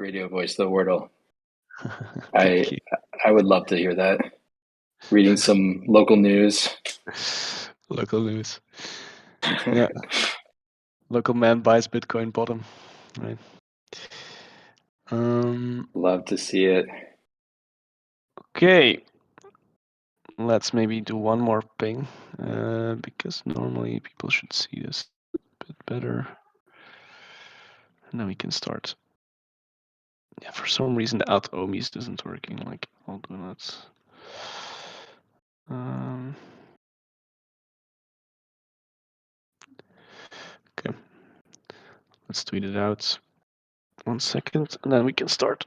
radio voice, the Wordle. Thank you. I would love to hear that. Reading some local news. Local news. Yeah. Local man buys Bitcoin bottom. Right. Love to see it. Okay. Let's maybe do one more ping, because normally people should see this a bit better. And then we can start. Yeah, for some reason the cOHMunity isn't working. Like, I'll do that. Okay. Let's tweet it out. 1 second, and then we can start.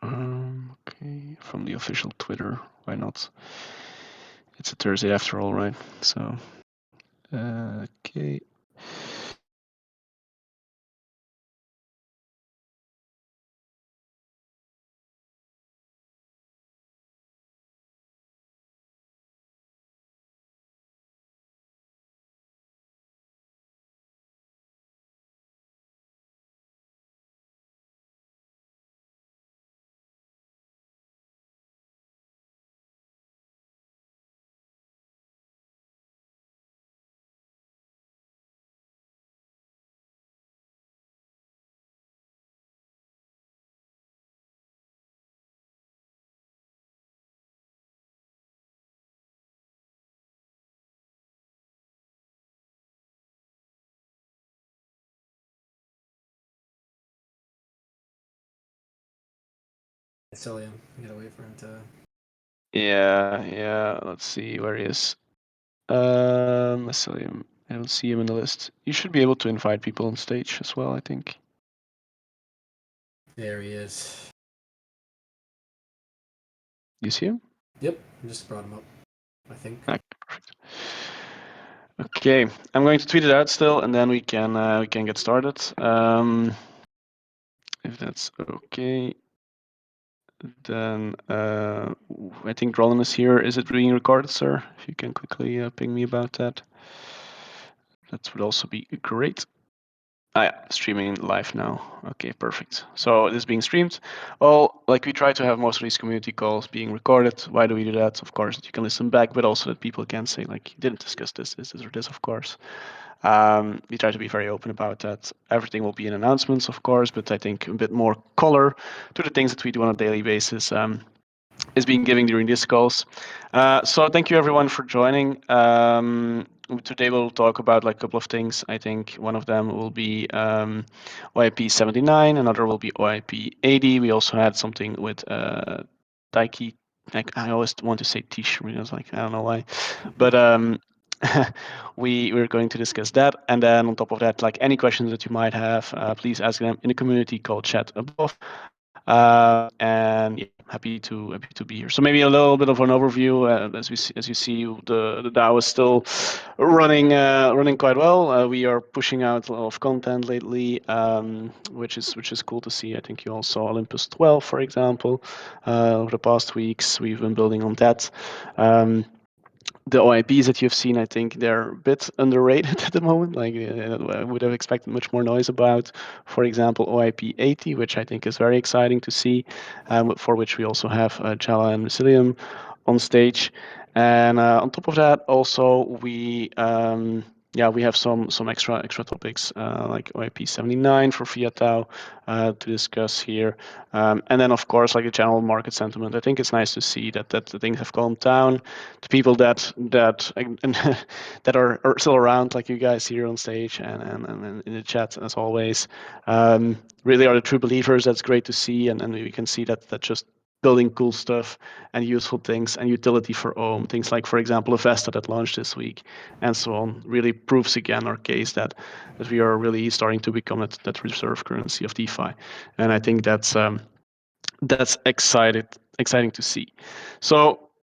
Okay, from the official Twitter. Why not? It's a Thursday after all, right? So, okay. Cilium. You gotta wait for him to. Yeah. Let's see where he is. Cilium. I don't see him in the list. You should be able to invite people on stage as well, I think. There he is. You see him? Yep, I just brought him up, I think. Okay, perfect. Okay, I'm going to tweet it out still, and then we can get started. If that's okay, then I think Roland is here. Is it being recorded, sir? If you can quickly ping me about that, that would also be great. Yeah, streaming live now. Okay, perfect. So this is being streamed. Well, like we try to have most of these community calls being recorded. Why do we do that? Of course, that you can listen back, but also that people can say like, you didn't discuss this, or this, of course. We try to be very open about that. Everything will be in announcements, of course, but I think a bit more color to the things that we do on a daily basis is being given during these calls. So thank you everyone for joining. Today we'll talk about like a couple of things. I think one of them will be OIP 79, another will be OIP 80. We also had something with Daiki. I always want to say Tish. I was like, I don't know why, but we're going to discuss that, and then on top of that, like any questions that you might have, please ask them in the community call chat above. And yeah, happy to be here. So maybe a little bit of an overview. As you see, the DAO is still running quite well. We are pushing out a lot of content lately, which is cool to see. I think you all saw Olympus 12, for example, over the past weeks. We've been building on that. The OIPs that you've seen, I think they're a bit underrated at the moment. Like I would have expected much more noise about, for example, OIP 80, which I think is very exciting to see, for which we also have Jala and Mycelium on stage. And on top of that, also we have some extra topics like OIP 79 for Fiat Tau to discuss here, and then of course like the general market sentiment. I think it's nice to see that the things have calmed down. The people that that are still around, like you guys here on stage and in the chat as always, really are the true believers. That's great to see, and we can see that just building cool stuff and useful things and utility for Ohm, things like, for example, Avesta that launched this week and so on, really proves again our case that we are really starting to become that reserve currency of DeFi. And I think that's exciting to see. So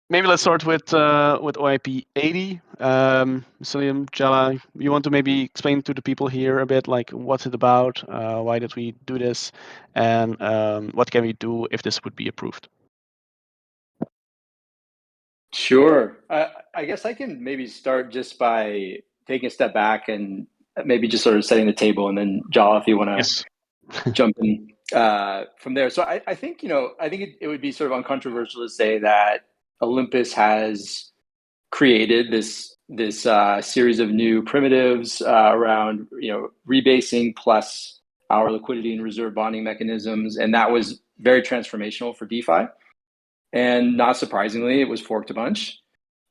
maybe let's start with OIP 80. Mycelium, Jala, you want to maybe explain to the people here a bit like what's it about, why did we do this, and what can we do if this would be approved? Sure. I guess I can maybe start just by taking a step back and maybe just sort of setting the table, and then Jal, if you want to Yes. jump in from there. So I think, I think it would be sort of uncontroversial to say that Olympus has created this series of new primitives around, rebasing plus our liquidity and reserve bonding mechanisms, and that was very transformational for DeFi. And not surprisingly, it was forked a bunch.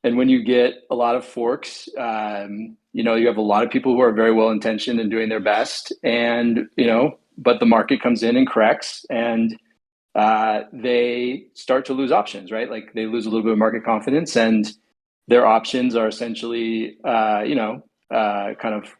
And when you get a lot of forks, you have a lot of people who are very well intentioned and doing their best, and but the market comes in and corrects, and they start to lose options, right? Like they lose a little bit of market confidence, and their options are essentially, kind of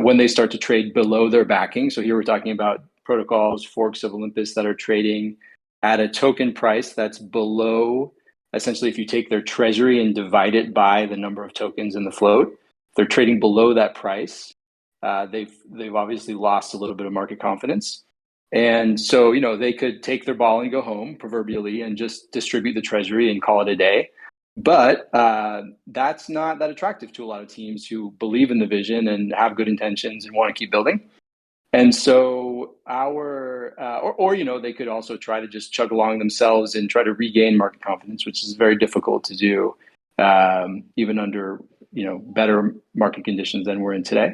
when they start to trade below their backing. So here we're talking about protocols, forks of Olympus that are trading at a token price that's below. Essentially, if you take their treasury and divide it by the number of tokens in the float, they're trading below that price. They've obviously lost a little bit of market confidence. And so, they could take their ball and go home, proverbially, and just distribute the treasury and call it a day. But that's not that attractive to a lot of teams who believe in the vision and have good intentions and want to keep building. And so they could also try to just chug along themselves and try to regain market confidence, which is very difficult to do, even under, better market conditions than we're in today.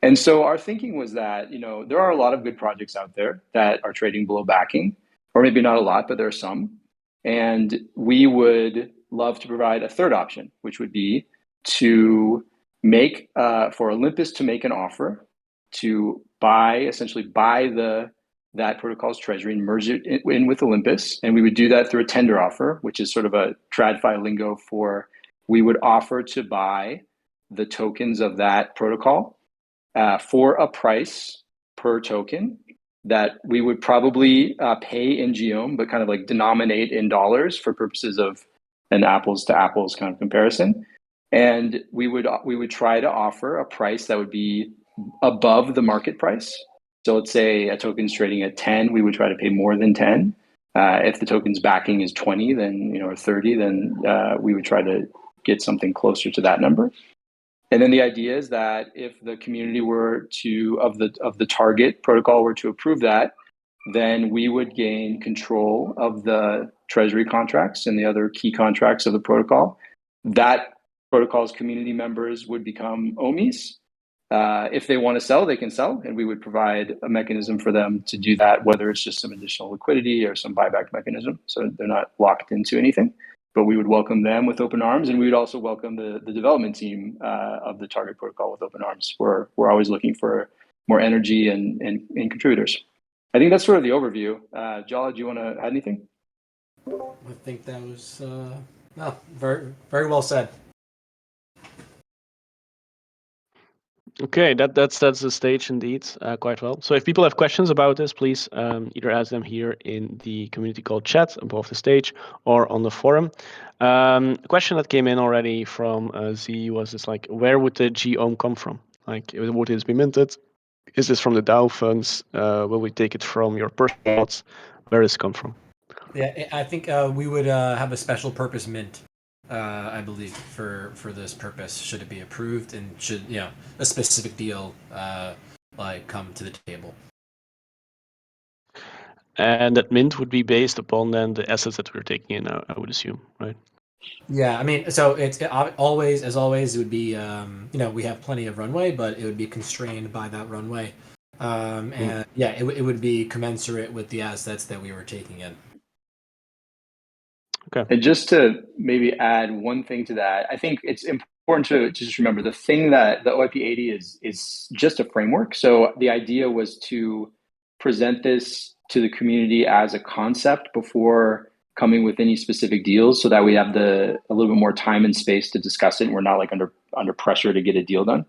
And so our thinking was that, there are a lot of good projects out there that are trading below backing, or maybe not a lot, but there are some. And we would love to provide a third option, which would be to make, for Olympus to make an offer to essentially buy that protocol's treasury and merge it in with Olympus. And we would do that through a tender offer, which is sort of a TradFi lingo for, we would offer to buy the tokens of that protocol for a price per token that we would probably pay in GOM, but kind of like denominate in dollars for purposes of an apples to apples kind of comparison. And we would try to offer a price that would be above the market price. So let's say a token's trading at 10, we would try to pay more than 10. If the token's backing is 20, then or 30, then we would try to get something closer to that number. And then the idea is that if the community were of the target protocol were to approve that, then we would gain control of the treasury contracts and the other key contracts of the protocol. That protocol's community members would become OMIs. If they want to sell, they can sell, and we would provide a mechanism for them to do that, whether it's just some additional liquidity or some buyback mechanism. So they're not locked into anything. But we would welcome them with open arms, and we would also welcome the development team of the target protocol with open arms. We're always looking for more energy and contributors. I think that's sort of the overview. Jala, do you want to add anything? I think that was very, very well said. Okay, that sets the stage indeed quite well. So if people have questions about this, please either ask them here in the community call chat above the stage or on the forum. A question that came in already from Z was just like, where would the GOM come from? Like, would it be minted? Is this from the DAO funds? Will we take it from your personal wallets? Where does it come from? Yeah, I think we would have a special purpose mint, I believe, for this purpose, should it be approved, and should a specific deal come to the table. And that mint would be based upon then the assets that we're taking in, I would assume, right? Yeah, I mean, so it always, as always, it would be we have plenty of runway, but it would be constrained by that runway, and it would be commensurate with the assets that we were taking in. Okay. And just to maybe add one thing to that, I think it's important to just remember the thing that the OIP 80 is just a framework. So the idea was to present this to the community as a concept before coming with any specific deals, so that we have a little bit more time and space to discuss it, and we're not like under pressure to get a deal done.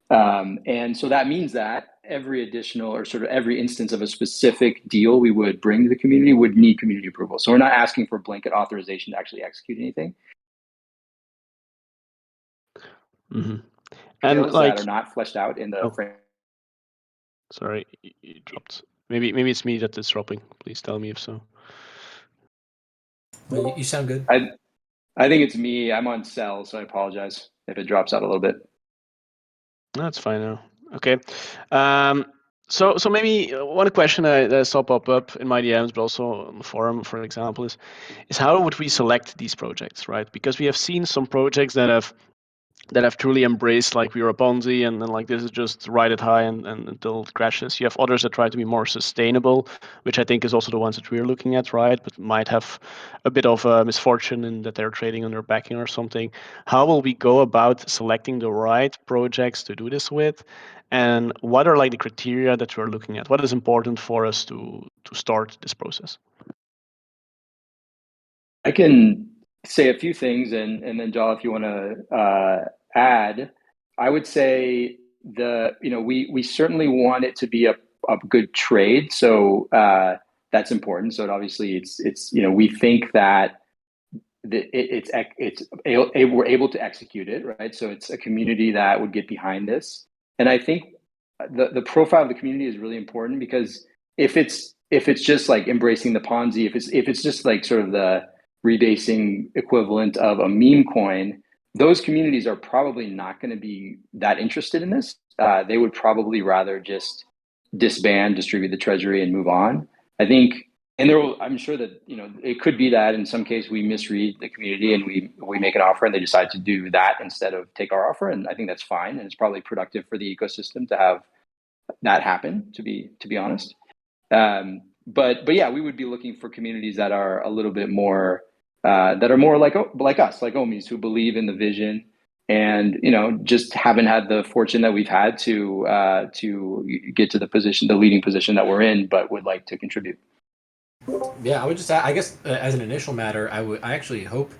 And so that means that every additional or sort of every instance of a specific deal we would bring to the community would need community approval. So we're not asking for blanket authorization to actually execute anything. Mm-hmm. And Deals that are not fleshed out in the frame. Sorry, you dropped. Maybe it's me that is dropping. Please tell me if so. Well, you sound good. I think it's me. I'm on cell, so I apologize if it drops out a little bit. That's fine now. Okay. Um, so maybe one question that I saw pop up in my DMs, but also on the forum, for example, is how would we select these projects, right? Because we have seen some projects that have truly embraced like we're a Ponzi and then like this is just ride it high and until it crashes. You have others that try to be more sustainable, which I think is also the ones that we're looking at, right? But might have a bit of a misfortune in that they're trading under backing or something. How will we go about selecting the right projects to do this with? And what are like the criteria that we're looking at? What is important for us to start this process? I can say a few things, and then Joel, if you want to add, I would say we certainly want it to be a good trade, so that's important. So obviously it's we think that we're able to execute it, right? So it's a community that would get behind this, and I think the profile of the community is really important because if it's just like embracing the Ponzi, if it's just like sort of the rebasing equivalent of a meme coin, those communities are probably not going to be that interested in this. They would probably rather just disband, distribute the treasury, and move on. I think, and I'm sure that it could be that in some case we misread the community and we make an offer and they decide to do that instead of take our offer, and I think that's fine, and it's probably productive for the ecosystem to have that happen. To be honest, but yeah, we would be looking for communities that are a little bit more that are more like us, like Omis, who believe in the vision and just haven't had the fortune that we've had to get to the leading position that we're in, but would like to contribute. Yeah, I would just, I guess, as an initial matter, I actually hope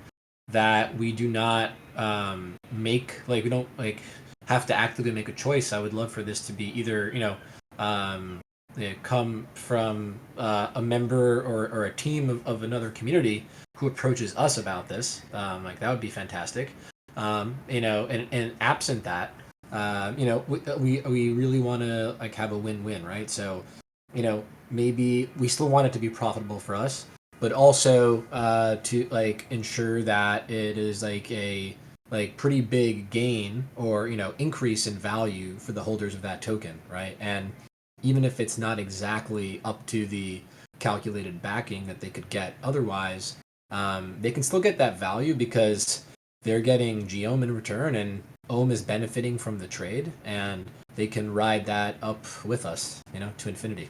that we do not we don't like have to actively make a choice. I would love for this to be either come from a member or a team of another community who approaches us about this. Like that would be fantastic. And absent that, we really want to like have a win-win, right? So, maybe we still want it to be profitable for us, but also to like ensure that it is like a pretty big gain or increase in value for the holders of that token, right? And even if it's not exactly up to the calculated backing that they could get otherwise, they can still get that value because they're getting GOHM in return, and OHM is benefiting from the trade, and they can ride that up with us, to infinity.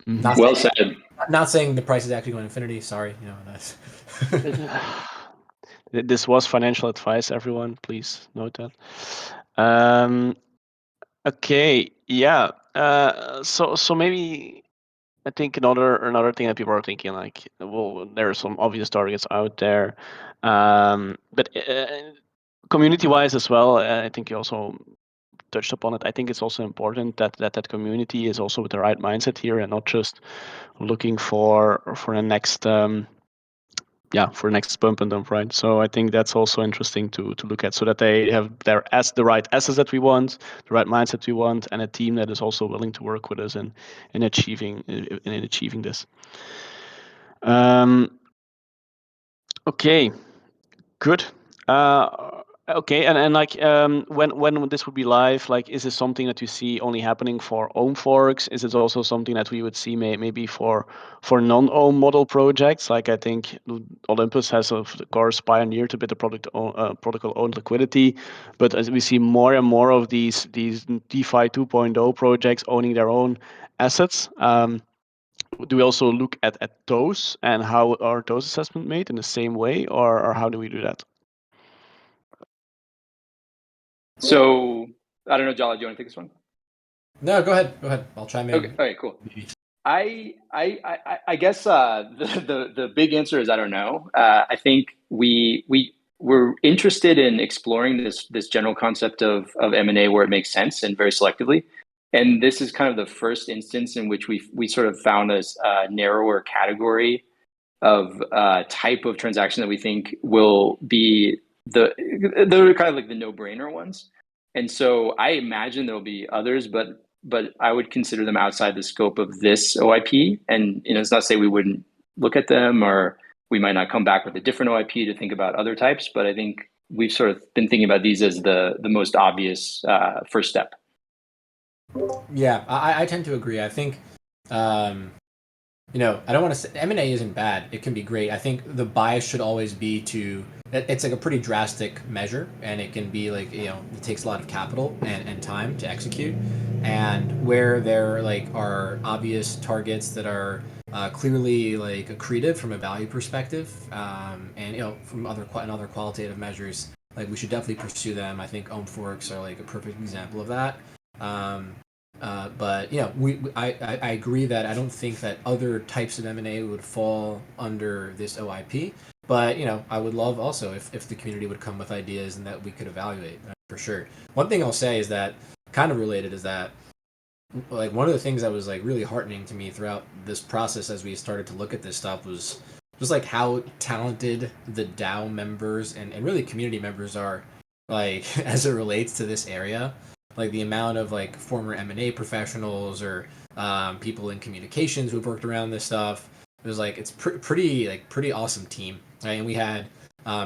Mm-hmm. Well said. Not saying the price is actually going to infinity. Sorry, that's... This was financial advice, everyone. Please note that. Okay, yeah. So maybe I think another thing that people are thinking like, well, there are some obvious targets out there, but community-wise as well. I think you also touched upon it. I think it's also important that community is also with the right mindset here and not just looking for the next for next bump and dump, right? So I think that's also interesting to look at, so that they have the right assets that we want, the right mindset we want, and a team that is also willing to work with us in achieving this. Okay, good. Okay, and like when this would be live, like is this something that you see only happening for OHM forks? Is it also something that we would see maybe for non-OHM model projects? Like I think Olympus has of course pioneered a bit of protocol owned liquidity, but as we see more and more of these DeFi 2.0 projects owning their own assets, do we also look at those, and how are those assessments made in the same way, or how do we do that? So I don't know, Jolly, do you want to take this one? No, go ahead. I'll chime in. Okay, cool. I I guess the big answer is I don't know. I think we're interested in exploring this general concept of M&A where it makes sense and very selectively. And this is kind of the first instance in which we sort of found a narrower category of type of transaction that we think will be they're kind of like the no-brainer ones. And so I imagine there'll be others, but I would consider them outside the scope of this OIP. And it's not to say we wouldn't look at them, or we might not come back with a different OIP to think about other types. But I think we've sort of been thinking about these as the most obvious first step. Yeah, I tend to agree. I think, I don't want to say M&A isn't bad. It can be great. I think the bias should always be to, it's like a pretty drastic measure, and it can be like, it takes a lot of capital and time to execute. And where there like are obvious targets that are clearly like accretive from a value perspective, and from other qualitative measures, like we should definitely pursue them. I think ohm forks are like a perfect example of that. But I agree that I don't think that other types of M&A would fall under this OIP. But I would love also if the community would come with ideas and that we could evaluate for sure. One thing I'll say is that kind of related is that like one of the things that was like really heartening to me throughout this process as we started to look at this stuff was just like how talented the DAO members and really community members are, like as it relates to this area. Like the amount of like former M&A professionals or people in communications who've worked around this stuff. It was like it's pretty awesome team, right? And we had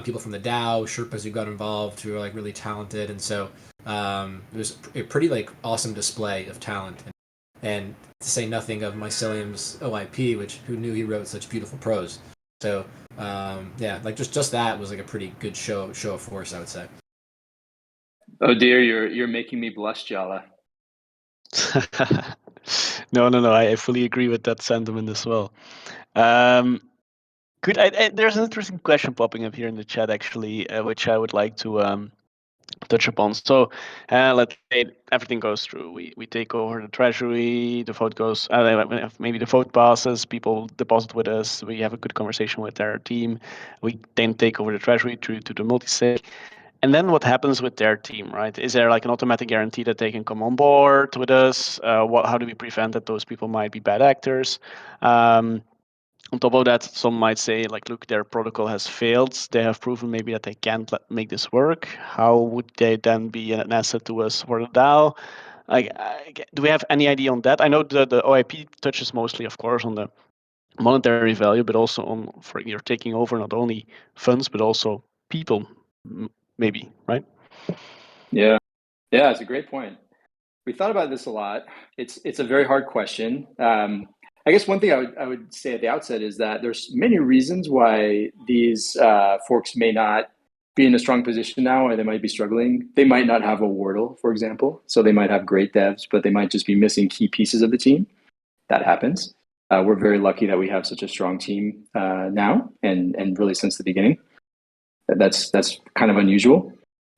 people from the DAO, Sherpas who got involved who are like really talented, and so it was a pretty like awesome display of talent. And to say nothing of Mycelium's OIP, which who knew he wrote such beautiful prose. So yeah, like just that was like a pretty good show of force, I would say. Oh dear, you're making me blush, Jala. No. I fully agree with that sentiment as well. Good. There's an interesting question popping up here in the chat, actually, which I would like to touch upon. So let's say everything goes through. We take over the treasury. The vote goes. Maybe the vote passes. People deposit with us. We have a good conversation with our team. We then take over the treasury through to the multisig. And then what happens with their team, right? Is there like an automatic guarantee that they can come on board with us? How do we prevent that those people might be bad actors? On top of that, some might say, like, look, their protocol has failed. They have proven maybe that they can't make this work. How would they then be an asset to us for the DAO? Do we have any idea on that? I know the OIP touches mostly, of course, on the monetary value, but also on for you're taking over not only funds but also people, maybe, right? Yeah, it's a great point. We thought about this a lot. It's a very hard question. I guess one thing I would say at the outset is that there's many reasons why these forks may not be in a strong position now, or they might be struggling. They might not have a Wordle, for example. So they might have great devs, but they might just be missing key pieces of the team. That happens. We're very lucky that we have such a strong team now, and really since the beginning. That's kind of unusual.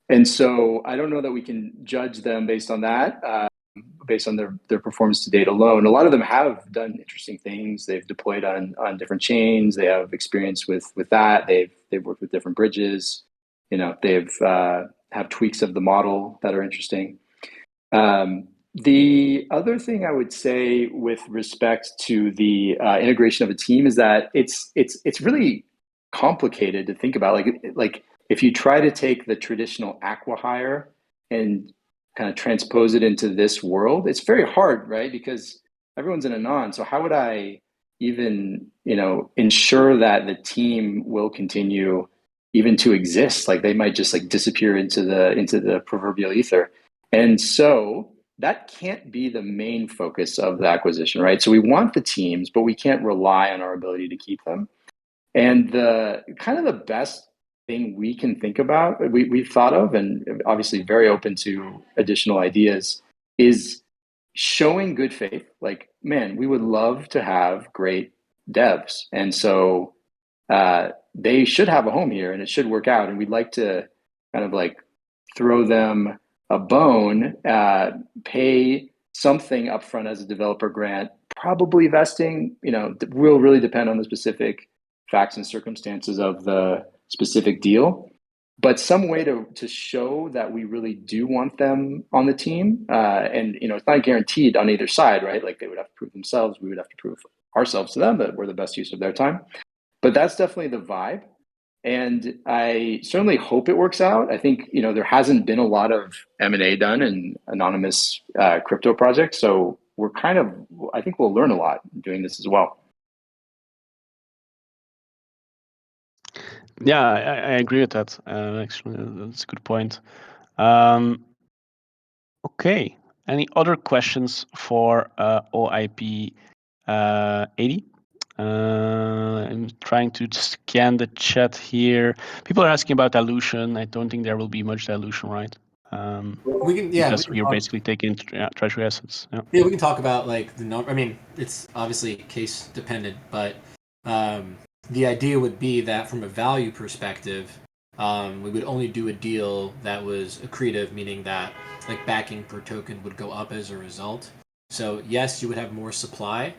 And so I don't know that we can judge them based on that, based on their performance to date alone. A lot of them have done interesting things. They've deployed on different chains. They have experience with that. They've worked with different bridges. They've have tweaks of the model that are interesting. The other thing I would say with respect to the integration of a team is that it's really complicated to think about. Like if you try to take the traditional acquihire and kind of transpose it into this world, it's very hard, right? Because everyone's in a non. So how would I even, ensure that the team will continue even to exist? Like they might just like disappear into the proverbial ether. And so that can't be the main focus of the acquisition, right? So we want the teams, but we can't rely on our ability to keep them. And the kind of the best thing we can think about, we've thought of, and obviously very open to additional ideas, is showing good faith. Like, man, we would love to have great devs. And so they should have a home here and it should work out. And we'd like to kind of like throw them a bone, pay something upfront as a developer grant, probably vesting, will really depend on the specific facts and circumstances of the specific deal, but some way to show that we really do want them on the team. And, it's not guaranteed on either side, right? Like they would have to prove themselves. We would have to prove ourselves to them that we're the best use of their time. But that's definitely the vibe. And I certainly hope it works out. I think, there hasn't been a lot of M&A done in anonymous crypto projects. So I think we'll learn a lot doing this as well. Yeah, I agree with that. Actually, that's a good point. Um, okay. Any other questions for OIP 80? I'm trying to scan the chat here. People are asking about dilution. I don't think there will be much dilution, right? We can, yeah, Because we are basically taking treasury assets. Yeah. Yeah, we can talk about like the number. I mean, it's obviously case dependent, but the idea would be that from a value perspective, we would only do a deal that was accretive, meaning that like backing per token would go up as a result. So yes, you would have more supply,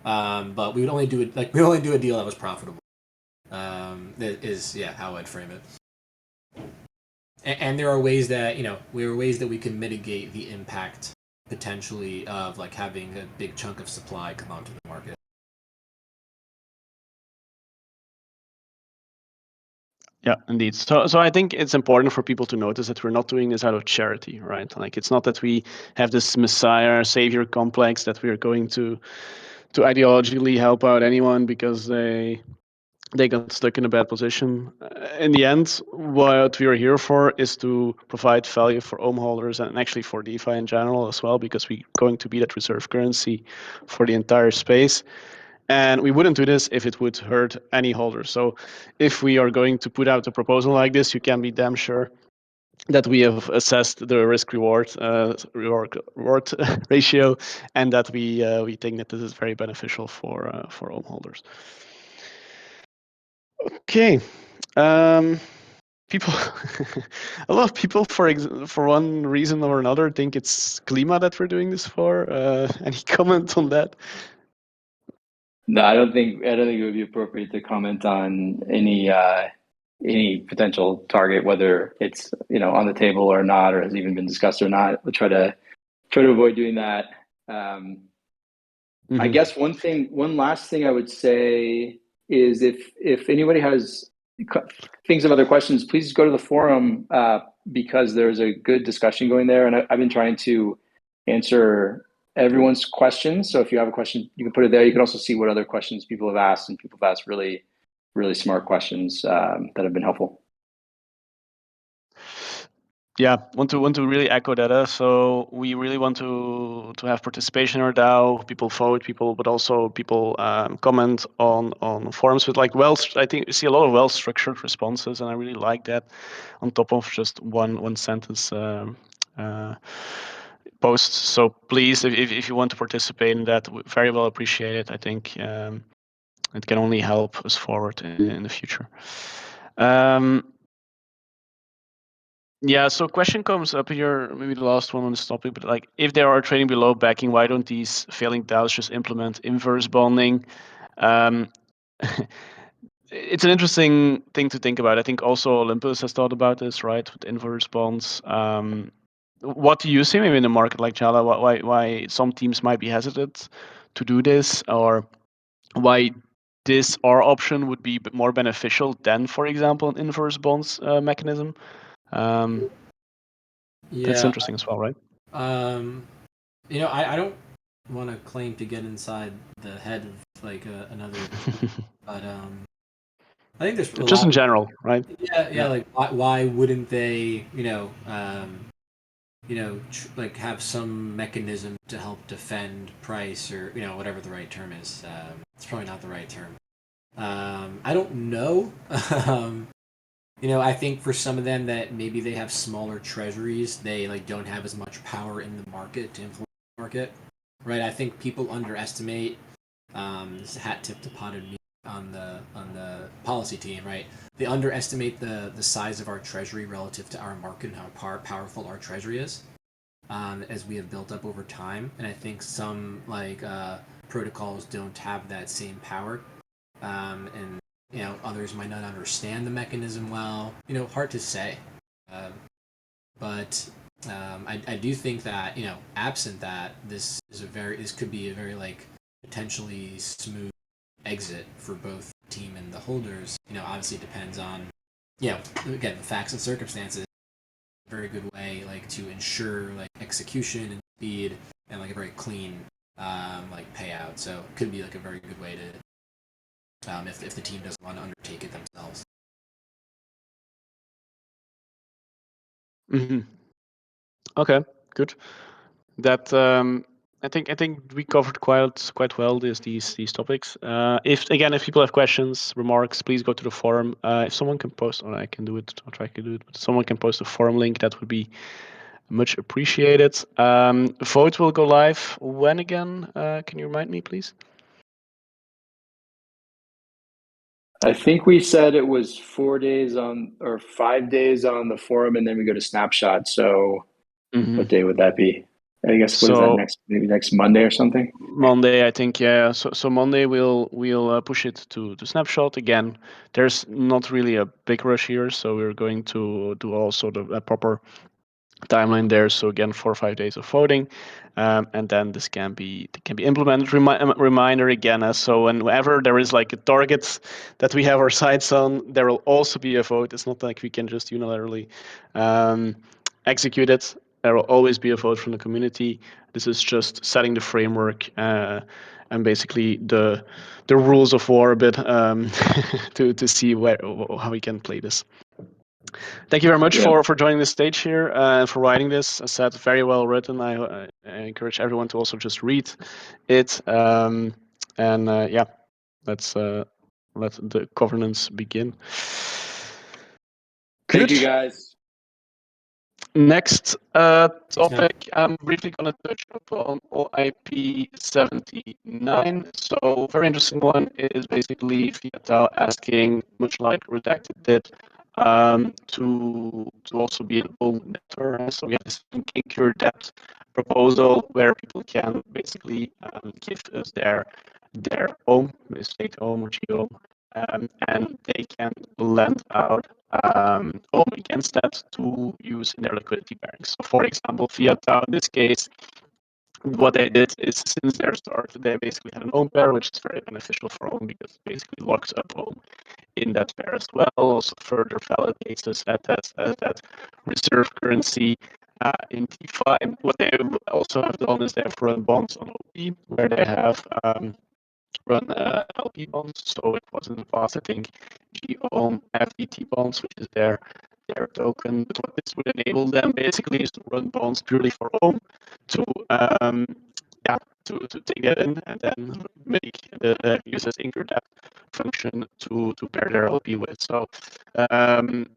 but we would only do it like we only do a deal that was profitable. That is how I'd frame it. And there are ways that we can mitigate the impact potentially of like having a big chunk of supply come onto the market. Yeah, indeed. So I think it's important for people to notice that we're not doing this out of charity, right? Like it's not that we have this messiah savior complex that we are going to ideologically help out anyone because they got stuck in a bad position. In the end, what we are here for is to provide value for ohm holders and actually for DeFi in general as well, because we're going to be that reserve currency for the entire space. And we wouldn't do this if it would hurt any holder. So if we are going to put out a proposal like this, you can be damn sure that we have assessed the risk reward ratio, and that we think that this is very beneficial for ohm holders. Okay. People, a lot of people, for one reason or another, think it's Klima that we're doing this for. Any comment on that? No, I don't think it would be appropriate to comment on any potential target, whether it's on the table or not, or has even been discussed or not. We'll try to avoid doing that. I guess one last thing I would say is if anybody has things of other questions, please go to the forum because there's a good discussion going there, and I've been trying to answer everyone's questions. So if you have a question, you can put it there. You can also see what other questions people have asked, and people have asked really, really smart questions that have been helpful. Yeah, want to really echo that. So we really want to have participation in our DAO. People vote, but also people comment on forums with like I think you see a lot of well structured responses, and I really like that. On top of just one sentence posts. So please, if you want to participate in that, very well appreciate it. I think it can only help us forward in the future. Yeah, so question comes up here, maybe the last one on this topic, but like if they are trading below backing, why don't these failing DAOs just implement inverse bonding? It's an interesting thing to think about. I think also Olympus has thought about this, right, with inverse bonds. What do you see maybe in a market like Jala? Why some teams might be hesitant to do this, or why this our option would be more beneficial than, for example, an inverse bonds mechanism? That's interesting as well, right? I don't want to claim to get inside the head of like another, but I think there's a Just lot in of, general, right? yeah. Like why wouldn't they, like have some mechanism to help defend price or whatever the right term is. It's probably not the right term. I don't know. I think for some of them that maybe they have smaller treasuries, they like don't have as much power in the market to influence the market, right? I think people underestimate this hat tip to potted meat on the policy team, right? They underestimate the size of our treasury relative to our market and how powerful our treasury is, as we have built up over time. And I think some protocols don't have that same power, and others might not understand the mechanism well. Hard to say, but I do think that absent that, this could be a very like potentially smooth exit for both the team and the holders. Obviously it depends on again the facts and circumstances. Very good way like to ensure like execution and speed and like a very clean like payout. So it could be like a very good way to if the team doesn't want to undertake it themselves. Mm-hmm. Okay, good. That I think we covered quite well these topics. If people have questions, remarks, please go to the forum. If someone can post, or I can do it, I'll try to do it. But if someone can post a forum link, that would be much appreciated. Vote will go live when again? Can you remind me, please? I think we said it was 4 days on or 5 days on the forum, and then we go to snapshot. So what day would that be? I guess what is that maybe next Monday or something? Monday, I think, yeah. So Monday we'll push it to snapshot again. There's not really a big rush here, so we're going to do all sort of a proper timeline there. So again, 4 or 5 days of voting, and then this can be implemented. Reminder again, so whenever there is like a target that we have our sights on, there will also be a vote. It's not like we can just unilaterally execute it. There will always be a vote from the community. This is just setting the framework and basically the rules of war a bit to see how we can play this. Thank you very much for joining the stage here and for writing this. As I said, very well written. I encourage everyone to also just read it. Yeah, let's let the governance begin. Thank you, guys. Next topic, I'm briefly going to touch upon OIP 79. So very interesting one is basically Fiat asking, much like Redacted did, to also be an own debtor. So we have this incur debt proposal where people can basically give us their own state home or geo, and they can lend out against that to use in their liquidity pairings. So for example, Fiat in this case, what they did is since their start, they basically had an own pair, which is very beneficial for OHM because it basically locks up OHM in that pair as well. Also further validates us as that reserve currency in DeFi. What they also have done is they have run bonds on OP where they have run LP bonds. So it was in the past, I think, GOHM FDT bonds, which is their token. But what this would enable them basically is to run bonds purely for OHM to take that in and then make the use as anchor debt function to pair their LP with. So Fiat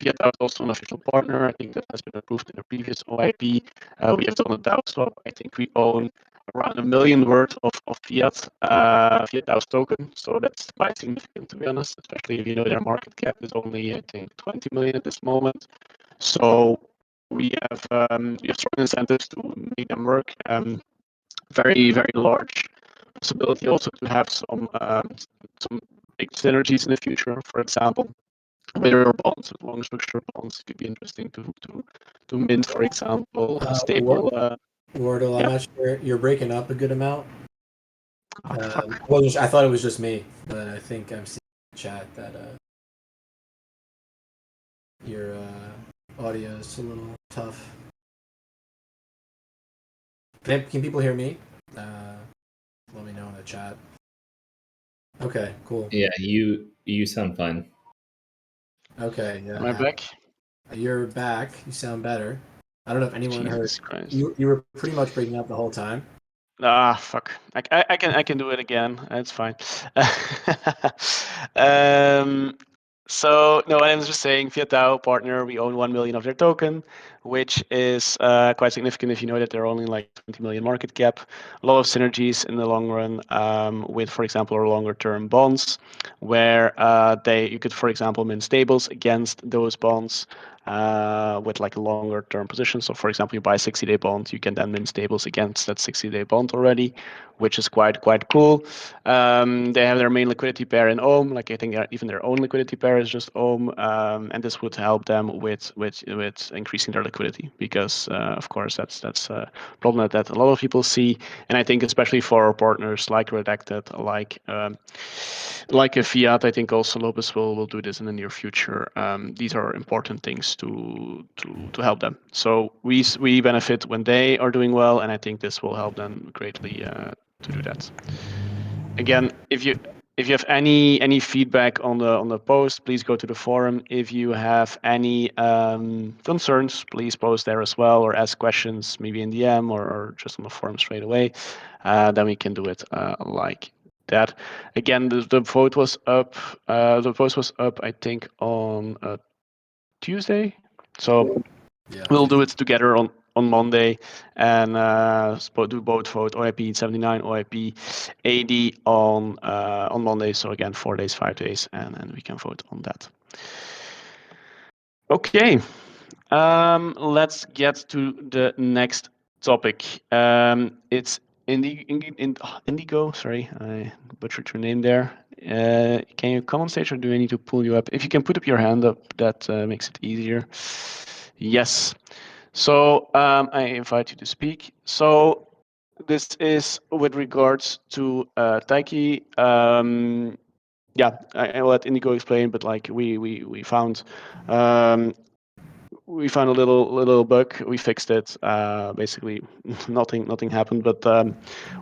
is also an official partner. I think that has been approved in a previous OIP. We have done a DAO swap. I think we own around 1 million worth of Fiat DAO's token. So that's quite significant, to be honest, especially if you know their market cap is only, I think, 20 million at this moment. So we have strong incentives to make them work. Very, very large possibility also to have some big synergies in the future. For example, mirror bonds, long structure bonds could be interesting to mint, for example, a stable. Wardle, I'm not sure. You're breaking up a good amount. Well, I thought it was just me, but I think I'm seeing in the chat that your audio is a little tough. Can people hear me? Let me know in the chat. Okay, cool. Yeah, you sound fine. Okay, yeah. Am I back? You're back. You sound better. I don't know if anyone Jesus heard. Christ. You were pretty much breaking up the whole time. Ah, fuck. I can do it again. It's fine. So no, I was just saying, Fiat DAO partner, we own 1 million of their token, which is quite significant if you know that they're only like 20 million market cap. A lot of synergies in the long run with, for example, our longer term bonds, where you could, for example, mint stables against those bonds with like a longer term position. So for example, you buy a 60-day bond, you can then mint stables against that 60-day bond already, which is quite cool. They have their main liquidity pair in OHM, like I think even their own liquidity pair is just OHM, and this would help them with increasing their liquidity because of course that's a problem that a lot of people see, and I think especially for our partners like Redacted, like a Fiat, I think also Lopez will do this in the near future. These are important things to help them. So we benefit when they are doing well, and I think this will help them greatly to do that. Again, if if you have any feedback on the post, please go to the forum. If you have any concerns, please post there as well, or ask questions maybe in DM or just on the forum straight away. Then we can do it like that. Again, the vote was up. The post was up, I think, on Tuesday. So we'll do it together on Monday and do both vote OIP 79, OIP 80 on Monday. So again, 4 days, 5 days, and we can vote on that. Okay, let's get to the next topic. It's Indigo. Sorry, I butchered your name there. Can you come on stage, or do I need to pull you up? If you can put up your hand up, that makes it easier. Yes. So I invite you to speak. So this is with regards to Taiki. Yeah, I'll let Indigo explain, but like we found a little bug. We fixed it. Basically, nothing happened, but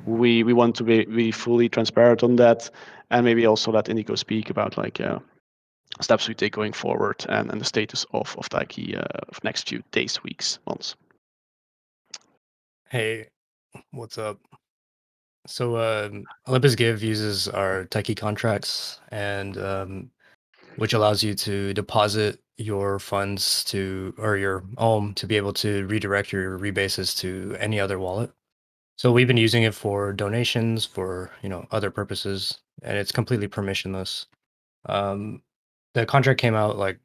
we want to be fully transparent on that, and maybe also let Indigo speak about like steps we take going forward and the status of Taiki of next few days, weeks, months. Hey, what's up? So Olympus Give uses our Techie contracts, and which allows you to deposit your funds or your OHM to be able to redirect your rebases to any other wallet. So we've been using it for donations, for other purposes, and it's completely permissionless. The contract came out like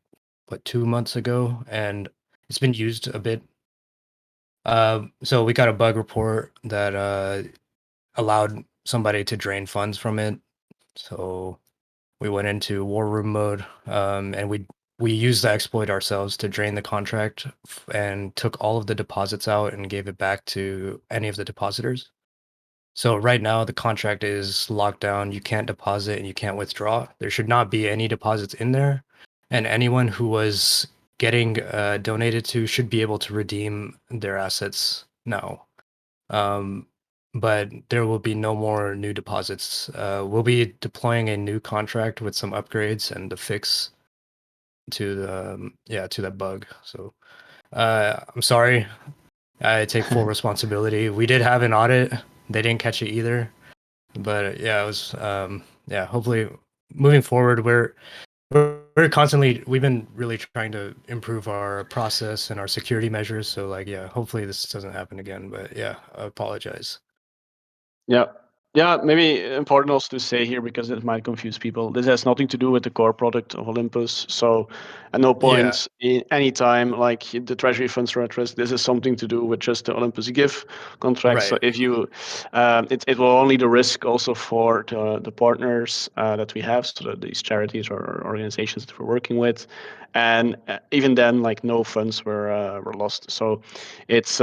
2 months ago, and it's been used a bit. So we got a bug report that allowed somebody to drain funds from it. So we went into war room mode, and we used the exploit ourselves to drain the contract and took all of the deposits out and gave it back to any of the depositors. So right now the contract is locked down. You can't deposit and you can't withdraw. There should not be any deposits in there, and anyone who was getting donated to should be able to redeem their assets now. But there will be no more new deposits. We'll be deploying a new contract with some upgrades and a fix to to that bug. So I'm sorry. I take full responsibility. We did have an audit. They didn't catch it either. But yeah, it was hopefully moving forward we're constantly, we've been really trying to improve our process and our security measures. So like, yeah, hopefully this doesn't happen again. But yeah, I apologize. Yeah. Yeah, maybe important also to say here, because it might confuse people. This has nothing to do with the core product of Olympus. So at no point in any time, like the treasury funds are at risk. This is something to do with just the Olympus Give contract. Right. So if you, it will only the risk also for the partners that we have, so that these charities or organizations that we're working with. And even then, like no funds were lost. So it's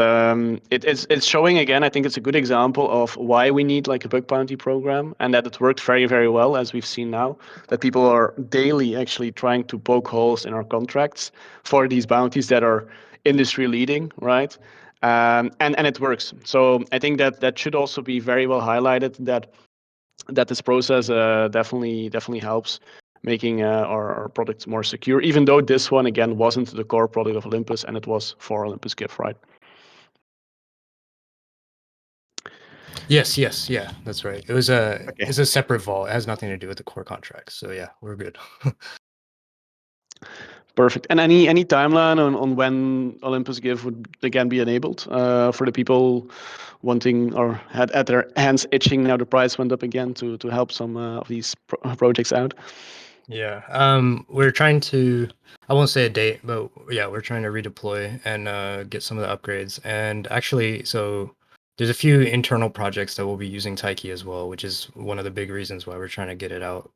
showing again. I think it's a good example of why we need like a bug bounty program, and that it worked very, very well, as we've seen now. That people are daily actually trying to poke holes in our contracts for these bounties that are industry leading, right? And it works. So I think that should also be very well highlighted, that this process definitely helps making our products more secure, even though this one again wasn't the core product of Olympus and it was for Olympus Give, right? Yes, yeah, that's right. It was it's a separate vault. It has nothing to do with the core contract. So yeah, we're good. Perfect. And any timeline on when Olympus Give would again be enabled for the people wanting or had their hands itching now the price went up again to help some of these projects out? Yeah. We're trying to, I won't say a date, but yeah, we're trying to redeploy and get some of the upgrades. And actually, so there's a few internal projects that will be using Taiki as well, which is one of the big reasons why we're trying to get it out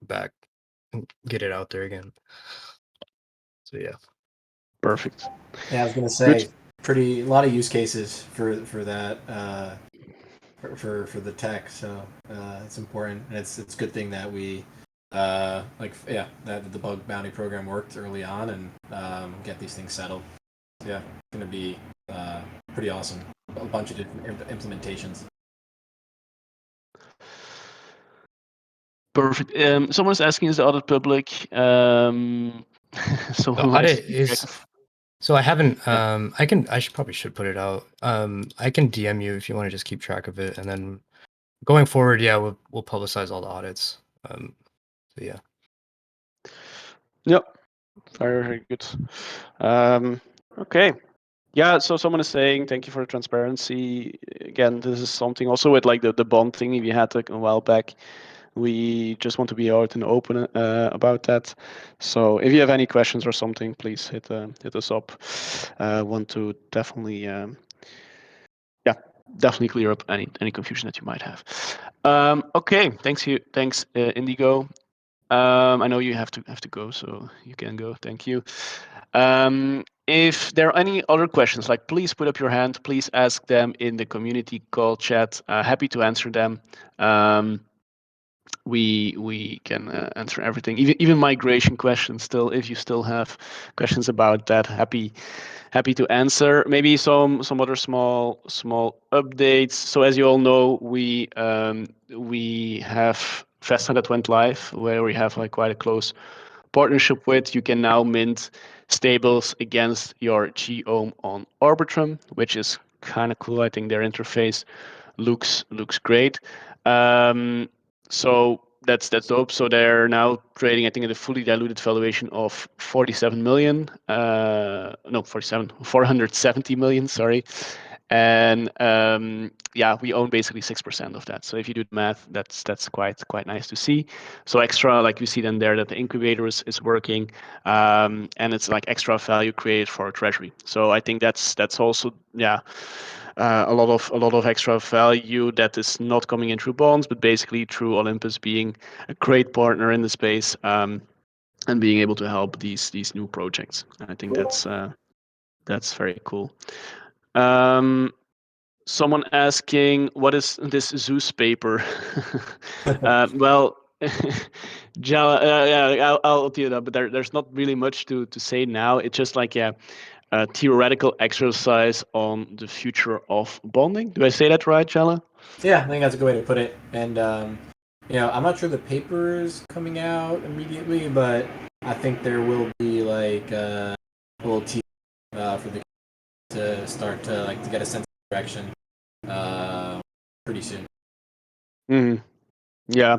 there again. So yeah. Perfect. Yeah, I was gonna say Good. a lot of use cases for that for the tech. So it's important, and it's a good thing that we that the bug bounty program worked early on and get these things settled. Yeah, it's gonna be pretty awesome. A bunch of different implementations. Perfect. Someone's asking, is the audit public? Someone The might audit keep track is. of. So I haven't. Yeah. I should put it out. I can DM you if you want to just keep track of it, and then going forward, yeah, we'll publicize all the audits. So yeah. Yep. Very, very good. Okay. Yeah, so someone is saying, thank you for the transparency. Again, this is something also with like the bond thing we had a while back. We just want to be out and open about that. So if you have any questions or something, please hit us up. Want to definitely definitely clear up any confusion that you might have. Okay, thanks Indigo. I know you have to go, so you can go. Thank you. If there are any other questions, like please put up your hand. Please ask them in the community call chat. Happy to answer them. We can answer everything, even migration questions. Still, if you still have questions about that, happy to answer. Maybe some other small updates. So as you all know, we have Vesta that went live, where we have like quite a close partnership with. You can now mint stables against your cOHM on Arbitrum, which is kind of cool. I think their interface looks great. So that's dope. So they're now trading, I think, at a fully diluted valuation of 47 million. No, 470 million. Sorry. And yeah, we own basically 6% of that. So if you do the math, that's quite nice to see. So extra, like you see then there, that the incubator is working, and it's like extra value created for our treasury. So I think that's also a lot of extra value that is not coming in through bonds, but basically through Olympus being a great partner in the space, and being able to help these new projects. I think that's very cool. Someone asking, what is this Zeus paper? Well, yeah, I'll tell you that, but there's not really much to say now. It's just like a theoretical exercise on the future of bonding. Do I say that right, Jala? Yeah, I think that's a good way to put it. And I'm not sure the paper is coming out immediately, but I think there will be like a little team for the to start to get a sense of direction pretty soon. Mm-hmm. Yeah.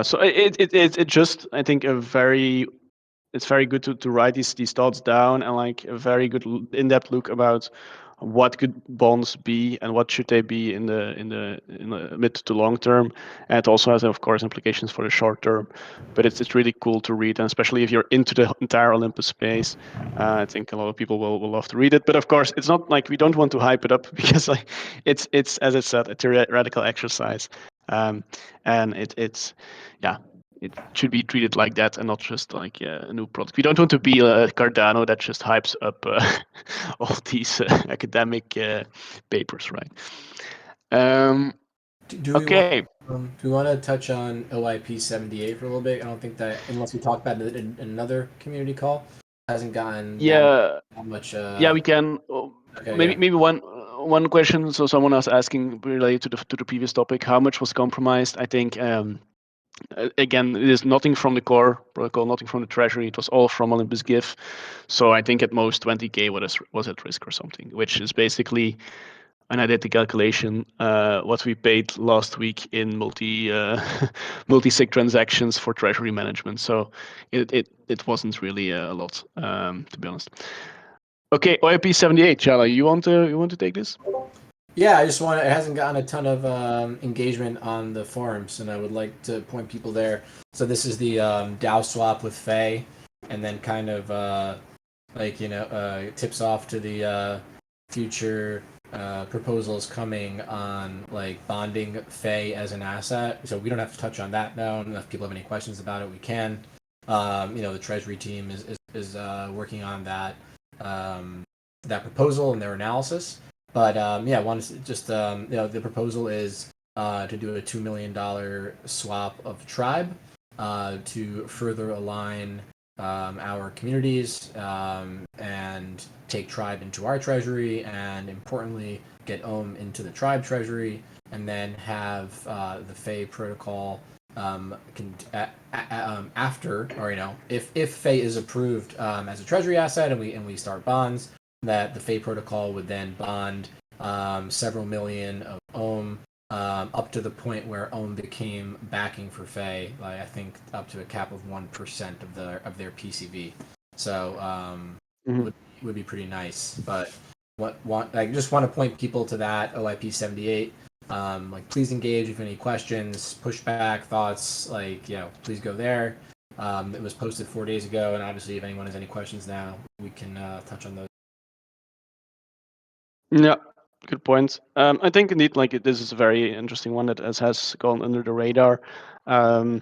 So it just, I think, it's very good to write these thoughts down, and like a very good in-depth look about what could bonds be and what should they be in the mid to long term. And it also has, of course, implications for the short term. But it's really cool to read, and especially if you're into the entire Olympus space, I think a lot of people will love to read it. But of course, it's not like we don't want to hype it up because like it's as I said, a theoretical exercise, and it's yeah, it should be treated like that and not just like a new product. We don't want to be a Cardano that just hypes up all these academic papers, right? Do we want Okay. do we want to touch on OIP-78 for a little bit? I don't think that unless we talk about it in another community call, hasn't gotten that much. Yeah, we can. Okay, Maybe one question. So someone was asking related to the previous topic, how much was compromised? I think. Again, it is nothing from the core protocol, nothing from the treasury. It was all from Olympus Give. So I think at most 20K was at risk or something, which is basically, and I did the calculation, what we paid last week in multi-sig transactions for treasury management. So it wasn't really a lot, to be honest. Okay, OIP-78, Chala, you want to take this? Yeah, I just want. It hasn't gotten a ton of engagement on the forums, and I would like to point people there. So this is the DAO swap with Faye, and then kind of tips off to the future proposals coming on like bonding Faye as an asset. So we don't have to touch on that now. And if people have any questions about it, we can. The Treasury team is working on that that proposal and their analysis. But one just the proposal is to do a $2 million swap of Tribe to further align our communities and take Tribe into our treasury, and importantly, get Ohm into the Tribe treasury, and then have the Faye protocol after, or if Fei is approved as a treasury asset, and we start bonds, that the Fei protocol would then bond several million of ohm, up to the point where ohm became backing for Fei, like I think up to a cap of 1% of their PCV. So would be pretty nice. But I just want to point people to that OIP 78. Please engage if any questions, pushback, thoughts. Please go there. It was posted 4 days ago, and obviously, if anyone has any questions now, we can touch on those. Yeah, good point. I think indeed, this is a very interesting one that has gone under the radar. I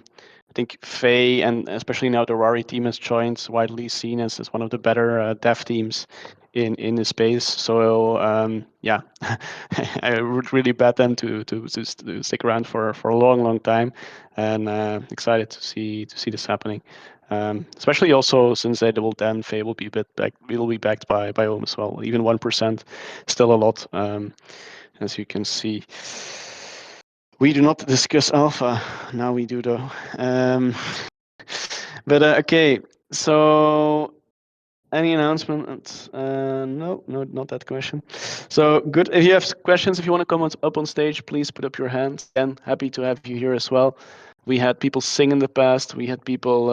think Faye, and especially now the Rari team, has joined, widely seen as one of the better dev teams in the space. So yeah, I would really bet them to stick around for a long time, and excited to see this happening. Especially also since they will then Faye will be backed by Ohm as well. Even 1%, still a lot, as you can see. We do not discuss alpha. Now we do though. But okay, so any announcement? No, not that question. So good. If you have questions, if you want to come up on stage, please put up your hand. Again, happy to have you here as well. We had people sing in the past. We had people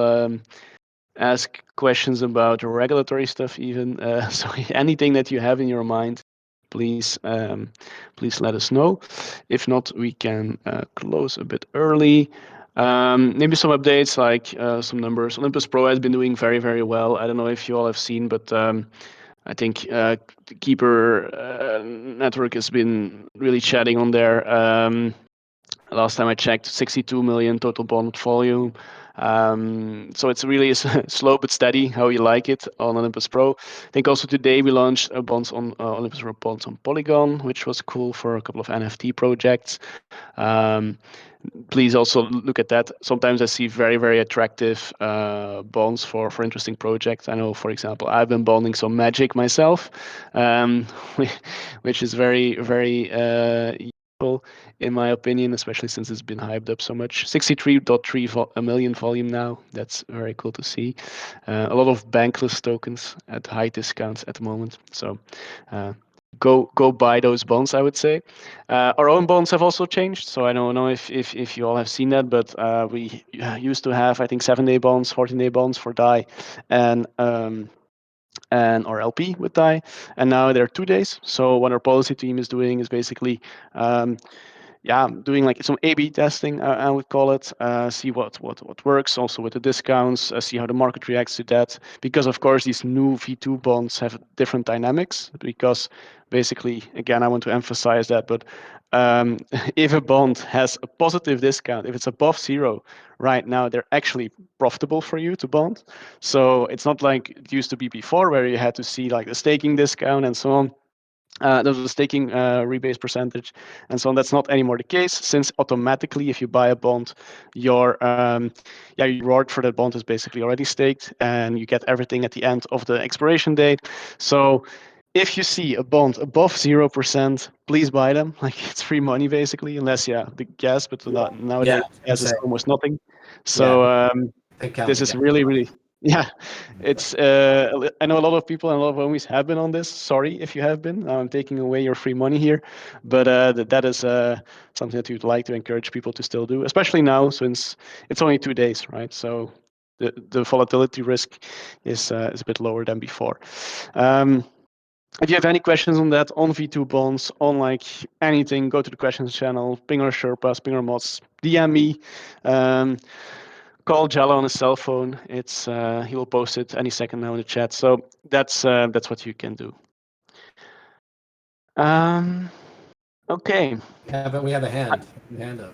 ask questions about regulatory stuff even. So anything that you have in your mind, please let us know. If not, we can close a bit early. Maybe some updates, like some numbers. Olympus Pro has been doing very, very well. I don't know if you all have seen, but I think the Keeper network has been really chatting on there. Last time I checked, 62 million total bond volume. So it's really slow but steady, how you like it on Olympus Pro. I think also today we launched a bonds on Olympus Pro bonds on Polygon, which was cool for a couple of NFT projects. Please also look at that. Sometimes I see very, very attractive bonds for interesting projects. I know, for example, I've been bonding some Magic myself, which is very, very useful in my opinion, especially since it's been hyped up so much. 63.3 million volume now. That's very cool to see. A lot of bankless tokens at high discounts at the moment. So go buy those bonds, I would say. Our own bonds have also changed. So I don't know if you all have seen that, but we used to have, I think, 7-day bonds, 14-day bonds for DAI, and our LP with DAI, and now they're 2 days. So what our policy team is doing is basically doing like some A/B testing, I would call it. See what works, also with the discounts. See how the market reacts to that. Because of course these new V2 bonds have different dynamics. Because basically, again, I want to emphasize that. But if a bond has a positive discount, if it's above 0 right now, they're actually profitable for you to bond. So it's not like it used to be before, where you had to see like the staking discount and so on. There's a staking rebase percentage and so on. That's not anymore the case, since automatically if you buy a bond, your reward for that bond is basically already staked, and you get everything at the end of the expiration date. So if you see a bond above 0%, please buy them. Like, it's free money basically, unless the gas, but nowadays gas is almost nothing. So this is really it's I know a lot of people and a lot of homies have been on this. Sorry if you have been. I'm taking away your free money here, but that is something that we'd like to encourage people to still do, especially now since it's only 2 days, right? So the volatility risk is a bit lower than before. If you have any questions on that, on V2 bonds, on like anything, go to the questions channel, ping our Sherpas, ping our mods, DM me. Call Jello on his cell phone. It's he will post it any second now in the chat. So that's what you can do. Okay. We have a hand. Hand up.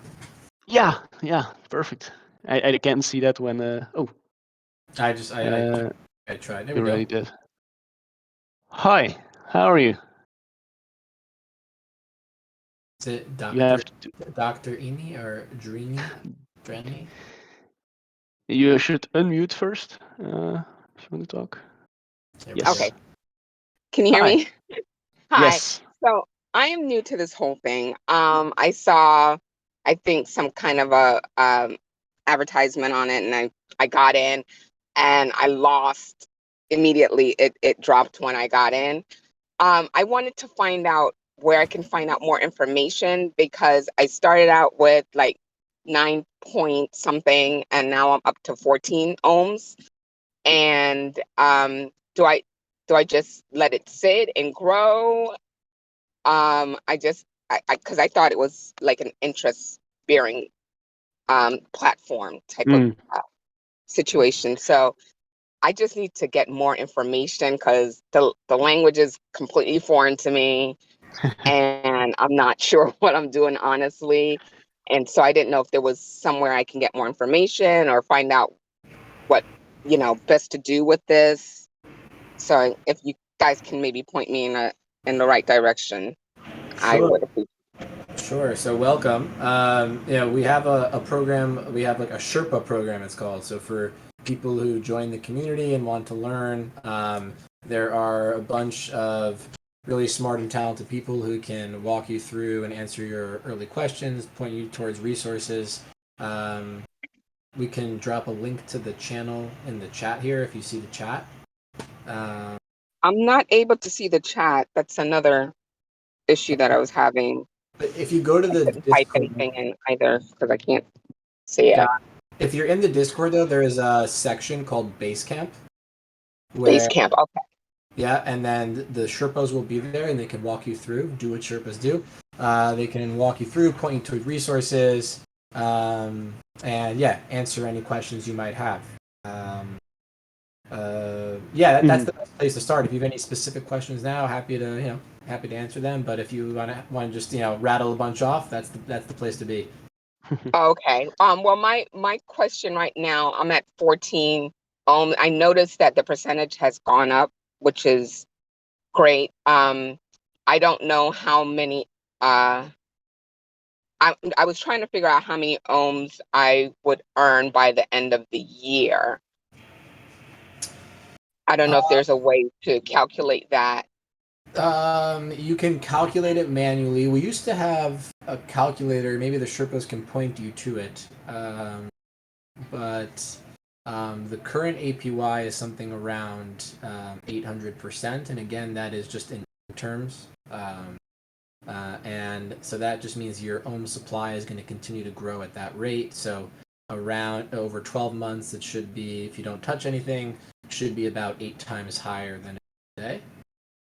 Yeah, perfect. I can't see that when. I tried. There we you go. already did. Hi, how are you? Is it Dr. Eni or Drenny? You should unmute first if you want to talk. Yes. Okay. Can you hear me? Hi. Yes. So I am new to this whole thing. I saw, I think, some kind of a advertisement on it, and I got in, and I lost immediately. It dropped when I got in. I wanted to find out where I can find out more information, because I started out with like 9 point something, and now I'm up to 14 ohms. And do I just let it sit and grow? Because I thought it was like an interest bearing platform type of situation. So I just need to get more information, because the language is completely foreign to me, and I'm not sure what I'm doing, honestly. And so I didn't know if there was somewhere I can get more information or find out what, best to do with this. So if you guys can maybe point me in the right direction, I Sure. would appreciate. Sure. So welcome. We have a program. We have like a Sherpa program, it's called. So for people who join the community and want to learn, there are a bunch of really smart and talented people who can walk you through and answer your early questions, point you towards resources. We can drop a link to the channel in the chat here if you see the chat. I'm not able to see the chat. That's another issue that I was having. But if you go to the Couldn't type Discord, anything in either, because I can't see it. if you're in the Discord though, there is a section called Basecamp. Basecamp. Okay. Yeah, and then the Sherpas will be there, and they can walk you through, do what Sherpas do. They can walk you through, point you to resources, and answer any questions you might have. That's the best place to start. If you have any specific questions now, happy to answer them. But if you want to just rattle a bunch off, that's the place to be. Okay. Well, my question right now, I'm at 14 ohms. I noticed that the percentage has gone up, which is great. I don't know how many. I was trying to figure out how many ohms I would earn by the end of the year. I don't know if there's a way to calculate that. You can calculate it manually. We used to have a calculator. Maybe the Sherpas can point you to it. But the current APY is something around 800%, and again, that is just in terms. And so that just means your ohm supply is going to continue to grow at that rate. So around over 12 months, it should be, if you don't touch anything, it should be about 8 times higher than today.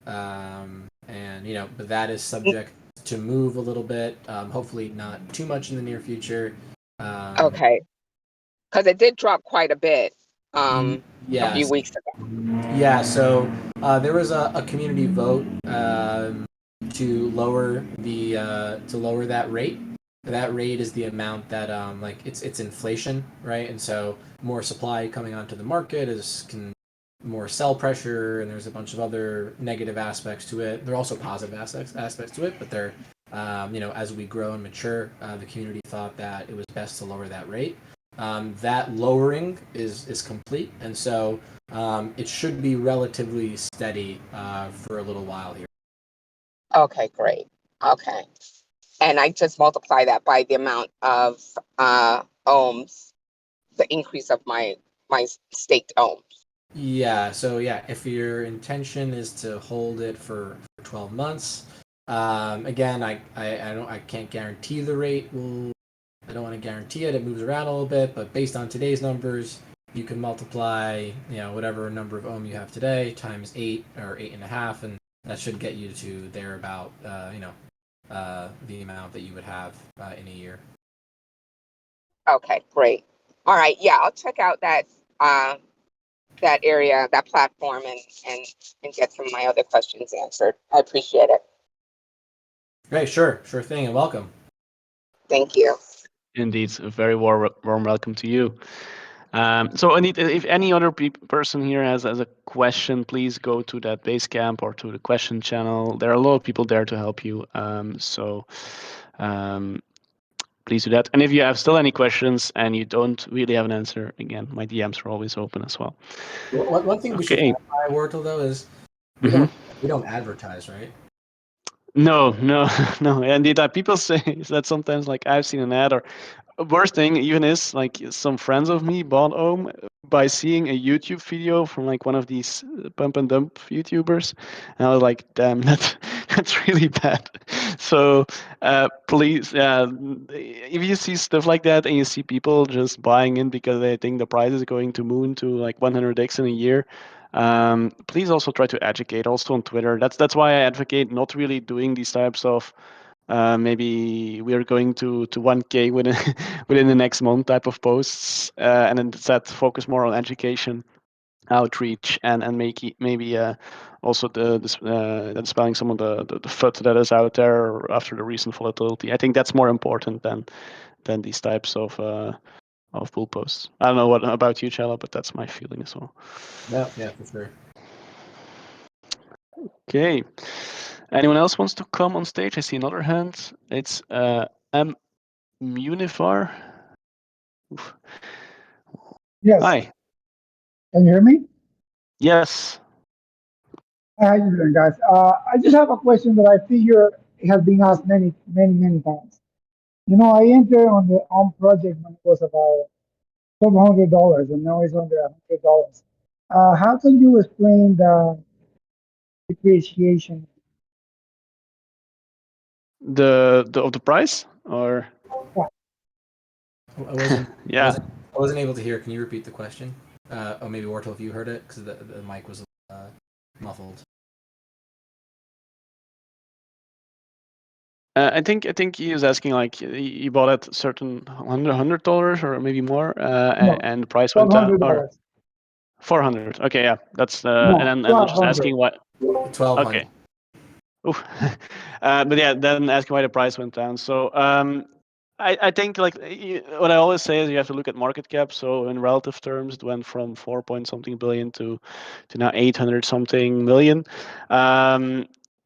But that is subject to move a little bit. Hopefully not too much in the near future. Okay. Because it did drop quite a bit a few weeks ago. Yeah, so there was a community vote to lower that rate. That rate is the amount that it's inflation, right? And so more supply coming onto the market more sell pressure, and there's a bunch of other negative aspects to it. There are also positive aspects to it, but they're as we grow and mature, the community thought that it was best to lower that rate. That lowering is complete, and so it should be relatively steady for a little while here. Okay, great. Okay. And I just multiply that by the amount of ohms, the increase of my staked ohms. Yeah, so if your intention is to hold it for 12 months, again, I can't guarantee the rate will. I don't want to guarantee it. It moves around a little bit, but based on today's numbers, you can multiply whatever number of ohm you have today times 8 or 8.5, and that should get you to thereabout the amount that you would have in a year. Okay, great. All right, yeah, I'll check out that area, that platform, and get some of my other questions answered. I appreciate it. Great, sure thing, and welcome. Thank you. Indeed, a very warm welcome to you. So Anit, if any other person here has a question, please go to that Basecamp or to the question channel. There are a lot of people there to help you. Please do that. And if you have still any questions and you don't really have an answer, again, my DMs are always open as well. One thing we should clarify, Wurtel, though, is we don't advertise, right? No. Indeed, people say that sometimes, like I've seen an ad, or worst thing even is like some friends of me bought Ohm by seeing a YouTube video from like one of these pump and dump YouTubers, and I was like, damn, that's really bad. So please, if you see stuff like that and you see people just buying in because they think the price is going to moon to like 100x in a year, please also try to educate also on Twitter. That's why I advocate not really doing these types of maybe we are going to 1K within within the next month type of posts, and instead focus more on education, outreach, and maybe also the dispelling some of the FUD that is out there after the recent volatility. I think that's more important than these types of bull posts. I don't know what about you, Chella, but that's my feeling as well. Yeah, for sure. Okay. Anyone else wants to come on stage? I see another hand. It's Munifar. Oof. Yes. Hi. Can you hear me? Yes. How you doing, guys? I just have a question that I figure has been asked many times. You know, I entered on the project when it was about $1,200, and now it's under $100. How can you explain the depreciation? The of the price or I wasn't. yeah. I wasn't able to hear. Can you repeat the question? Or maybe Wartle, if you heard it, because the mic was muffled. I think he is asking like he bought at certain $100 or maybe more, No, and the price went twelve down hundred or dollars. 400. Okay, yeah, that's No, and then twelve just hundred. asking what. 1,200. Okay. Oof. But yeah, then asking why the price went down. So I think like what I always say is you have to look at market cap. So in relative terms, it went from 4 point something billion to now 800 something million.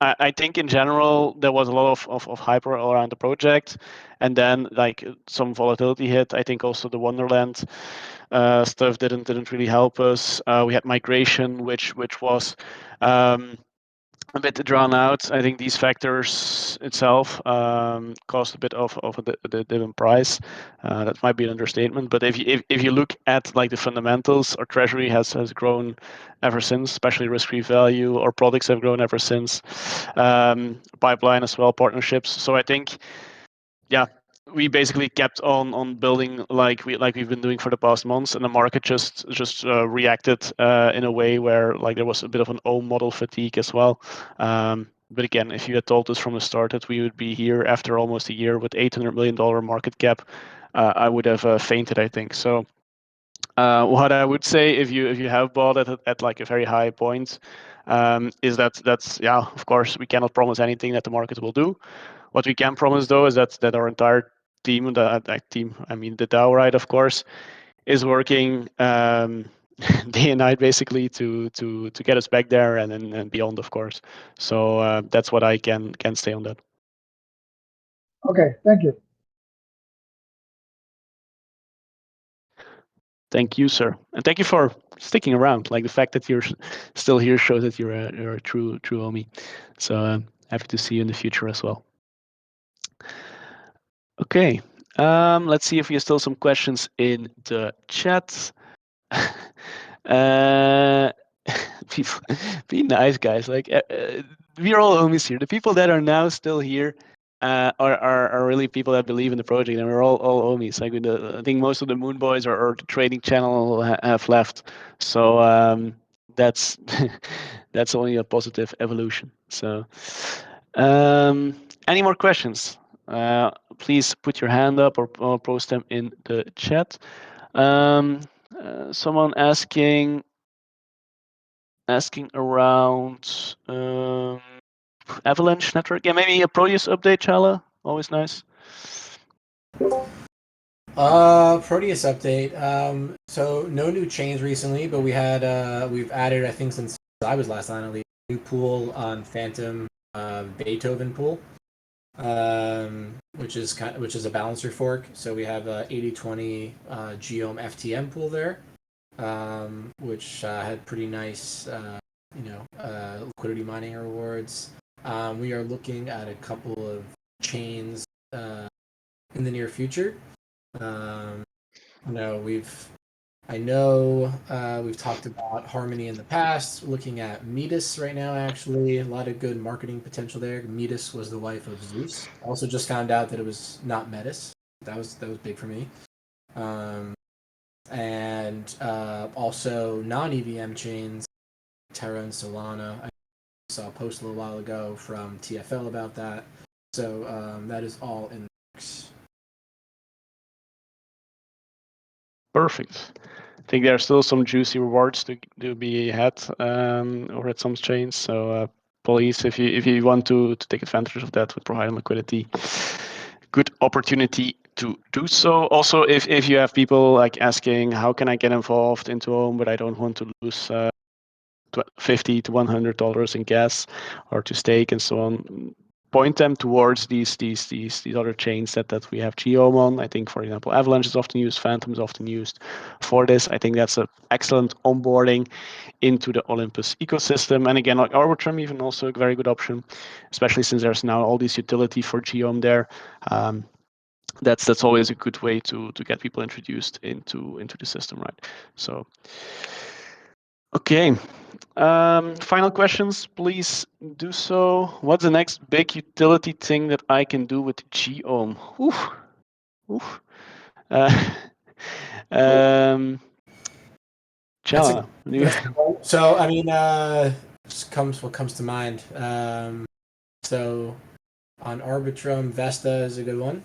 I think in general there was a lot of hype around the project, and then like some volatility hit. I think also the Wonderland stuff didn't really help us. We had migration, which was a bit drawn out. I think these factors itself caused a bit of the different price. That might be an understatement, but if you look at like the fundamentals, our treasury has grown ever since, especially risk-free value. Our products have grown ever since. Pipeline as well, partnerships. So I think, yeah, we basically kept on building like we've been doing for the past months, and the market just reacted in a way where like there was a bit of an own model fatigue as well. But again, if you had told us from the start that we would be here after almost a year with $800 million market cap, I would have fainted, I think. So what I would say, if you have bought it at like a very high point, is that's yeah, of course we cannot promise anything that the market will do. What we can promise though is that our entire team, I mean the DAO, right, of course, is working day and night basically to get us back there and beyond, of course. So that's what I can say on that. Okay, thank you. Thank you, sir, and thank you for sticking around. Like the fact that you're still here shows that you're a true homie. So happy to see you in the future as well. Okay, let's see if we have still some questions in the chat. uh, people, be nice, guys. Like we're all homies here. The people that are now still here are really people that believe in the project, and we're all homies. Like I think most of the Moon Boys or the trading channel have left, so that's that's only a positive evolution. So, any more questions? Please put your hand up or post them in the chat. Someone asking around Avalanche network. Yeah, maybe a Proteus update, Chala. Always nice. Proteus update. So no new chains recently, but we've added, I think since I was last on, at least, new pool on Phantom Beethoven pool, which is a balancer fork. So we have a 80/20 Geom FTM pool there, which had pretty nice liquidity mining rewards. We are looking at a couple of chains in the near future. I know we've talked about Harmony in the past. Looking at Metis right now, actually, a lot of good marketing potential there. Metis was the wife of Zeus. Also, just found out that it was not Metis. That was big for me. And also non-EVM chains, Terra and Solana. I saw a post a little while ago from TFL about that. So that is all in the mix. Perfect. I think there are still some juicy rewards to be had over at some chains. So please, if you want to take advantage of that with providing liquidity, good opportunity to do so. Also, if you have people like asking, how can I get involved into Home, but I don't want to lose $50 to $100 in gas or to stake and so on, point them towards these other chains that we have Geom on. I think, for example, Avalanche is often used, Phantom is often used for this. I think that's an excellent onboarding into the Olympus ecosystem. And again, like Arbitrum, even also a very good option, especially since there's now all this utility for Geom there. That's always a good way to get people introduced into the system, right? So, okay. Final questions, please do so. What's the next big utility thing that I can do with Geom? Oof. Oof. Chala, So I mean, what comes to mind. So on Arbitrum, Vesta is a good one.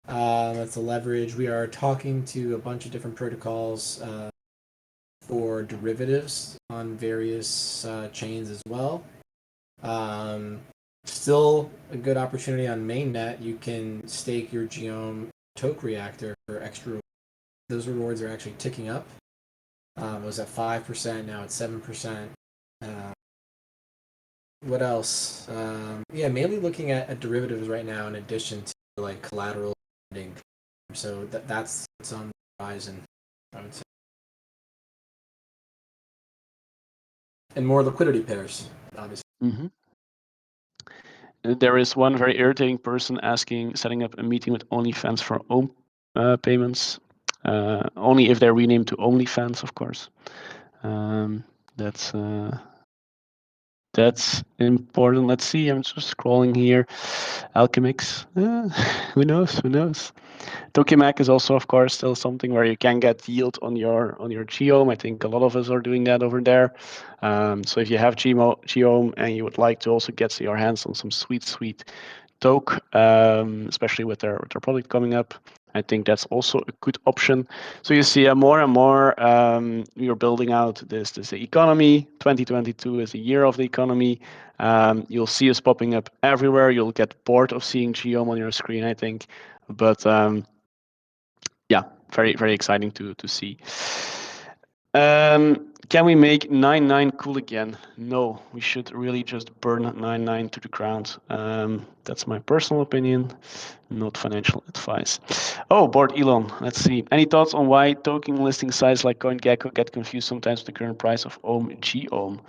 That's a leverage. We are talking to a bunch of different protocols for derivatives on various chains as well. Still a good opportunity on mainnet. You can stake your Geom Toke reactor for extra. Those rewards are actually ticking up. It was at 5%, now it's 7%. What else? Yeah, mainly looking at derivatives right now in addition to like collateral lending. So that's on the horizon, I would say. And more liquidity pairs, obviously. Mm-hmm. There is one very irritating person setting up a meeting with OnlyFans for own payments. Only if they're renamed to OnlyFans, of course. That's important. Let's see. I'm just scrolling here. Alchemix. Who knows? Who knows? Tokamak is also, of course, still something where you can get yield on your Geom. I think a lot of us are doing that over there. So if you have Geom and you would like to also get your hands on some sweet Toke, especially with their product coming up, I think that's also a good option. So you see more and more we are building out this economy. 2022 is a year of the economy. You'll see us popping up everywhere. You'll get bored of seeing Geom on your screen, I think. But yeah, very exciting to see. Can we make 9.9 cool again? No, we should really just burn 9.9 to the ground. That's my personal opinion, not financial advice. Oh, Board Elon, let's see. Any thoughts on why token listing sites like CoinGecko get confused sometimes with the current price of Geom?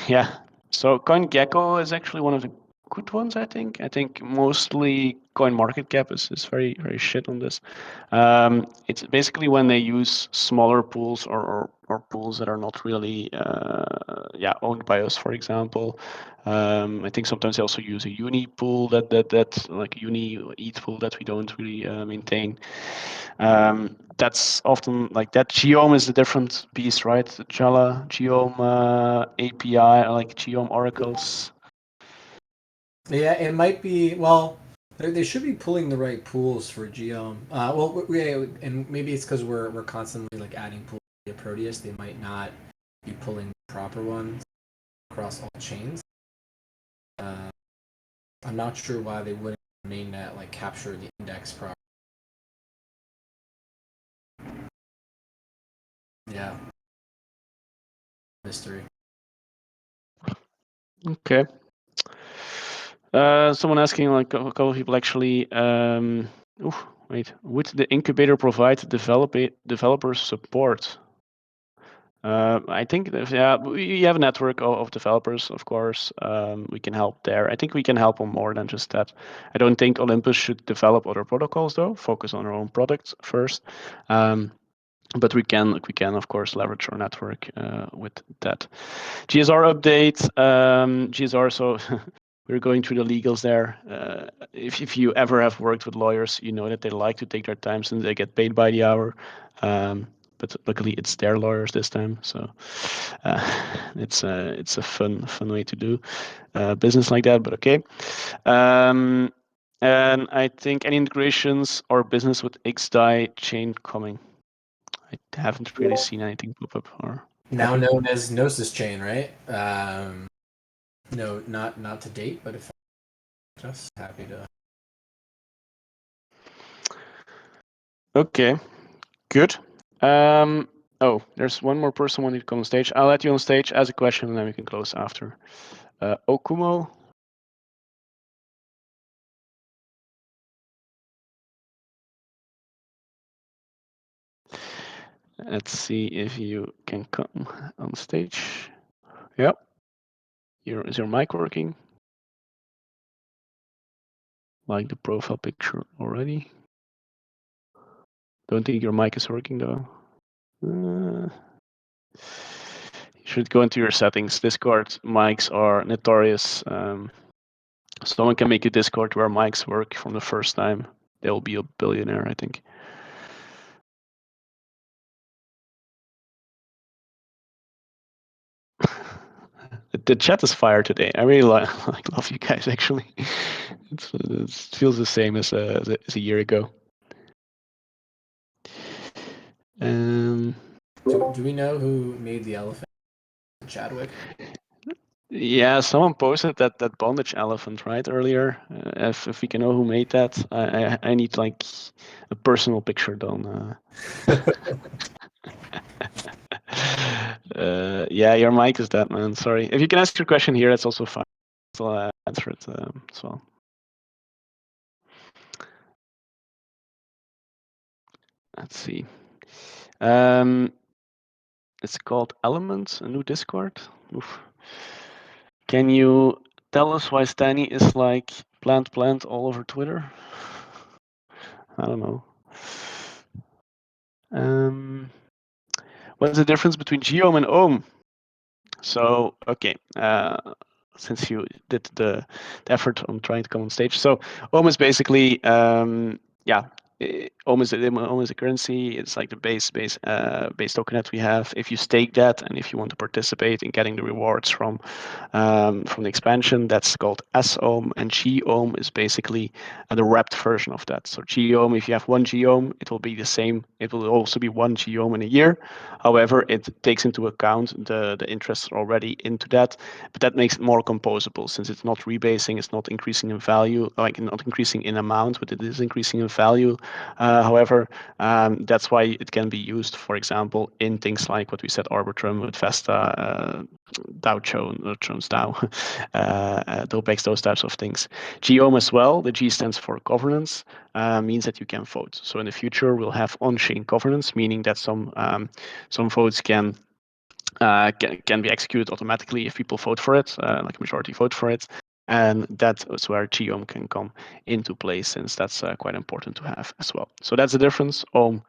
Yeah, so CoinGecko is actually one of the good ones, I think. I think mostly CoinMarketCap is very shit on this. It's basically when they use smaller pools or pools that are not really owned by us, for example. I think sometimes they also use a uni pool that like a uni ETH pool that we don't really maintain. That's often like that. Geom is a different beast, right? Jala, Geom API, like Geom oracles. Yeah, it might be. Well, they should be pulling the right pools for Geom. And maybe it's because we're constantly like adding pools to Proteus. They might not be pulling the proper ones across all chains. I'm not sure why they wouldn't mainnet like capture the index properly. Yeah. Mystery. Okay. Someone asking, like a couple of people actually. Would the incubator provide developer support? I think we have a network of developers, of course. We can help there. I think we can help on more than just that. I don't think Olympus should develop other protocols though. Focus on our own products first. But we can of course leverage our network with that. GSR update. GSR. So we're going through the legals there. If you ever have worked with lawyers, you know that they like to take their time since they get paid by the hour. But luckily it's their lawyers this time, so it's a fun way to do business like that. But okay. And I think any integrations or business with XDAI chain coming. I haven't really seen anything pop up. Or now known as Gnosis chain, right? No, not to date, but if just happy to. Okay, good. Oh, there's one more person wanting to come on stage. I'll let you on stage, ask a question, and then we can close after. Okumo. Let's see if you can come on stage. Yep. Is your mic working? Like the profile picture already. Don't think your mic is working though. You should go into your settings. Discord mics are notorious. Someone can make a Discord where mics work from the first time. They'll be a billionaire, I think. The chat is fire today. I really love you guys. Actually, it feels the same as a year ago. Do we know who made the elephant? Chadwick. Yeah, someone posted that bondage elephant right earlier. If we can know who made that, I need like a personal picture done. Yeah, your mic is dead, man. Sorry. If you can ask your question here, that's also fine. I'll answer it as well. Let's see. It's called Elements, a new Discord. Oof. Can you tell us why Stanny is like plant all over Twitter? I don't know. What's the difference between geom and ohm? So, okay, since you did the effort on trying to come on stage. So ohm is basically, yeah, ohm is a currency. It's like the base token that we have. If you stake that, and if you want to participate in getting the rewards from the expansion, that's called S-ohm, and G-ohm is basically the wrapped version of that. So G-ohm, if you have 1 G-ohm, it will be the same. It will also be 1 G-ohm in a year. However, it takes into account the interest already into that, but that makes it more composable since it's not rebasing, it's not increasing in value, like not increasing in amount, but it is increasing in value. However, that's why it can be used, for example, in things like what we said, Arbitrum with Vesta, Jones DAO, Dopex, those types of things. GOM as well, the G stands for governance, means that you can vote. So in the future, we'll have on-chain governance, meaning that some votes can be executed automatically if people vote for it, like a majority vote for it. And that's where GOM can come into play, since that's quite important to have as well. So that's the difference. Ohm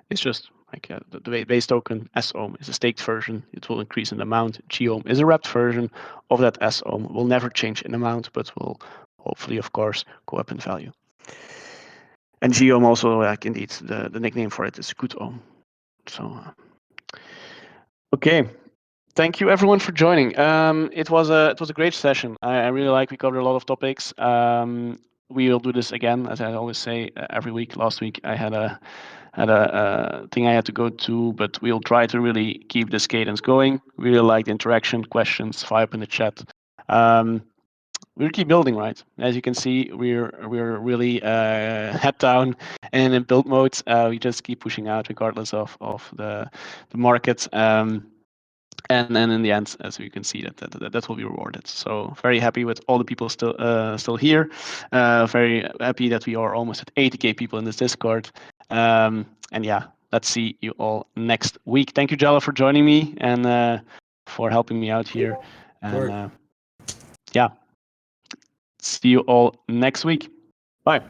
is just like the base token. S-ohm is a staked version. It will increase in amount. G-ohm is a wrapped version of that S-ohm. Will never change in amount, but will hopefully, of course, go up in value. And G-ohm also, like indeed, the nickname for it is good ohm. So, okay. Thank you everyone for joining. It was a great session. I really like. We covered a lot of topics. We will do this again, as I always say, every week. Last week I had a thing I had to go to, but we'll try to really keep this cadence going. We really like the interaction, questions, fire up in the chat. We'll keep building, right? As you can see, we're really head down and in build mode. We just keep pushing out regardless of the market. And then in the end, as you can see, that will be rewarded. So very happy with all the people still here. Very happy that we are almost at 80K people in this Discord. And yeah, let's see you all next week. Thank you, Jella, for joining me and for helping me out here. And yeah, see you all next week. Bye.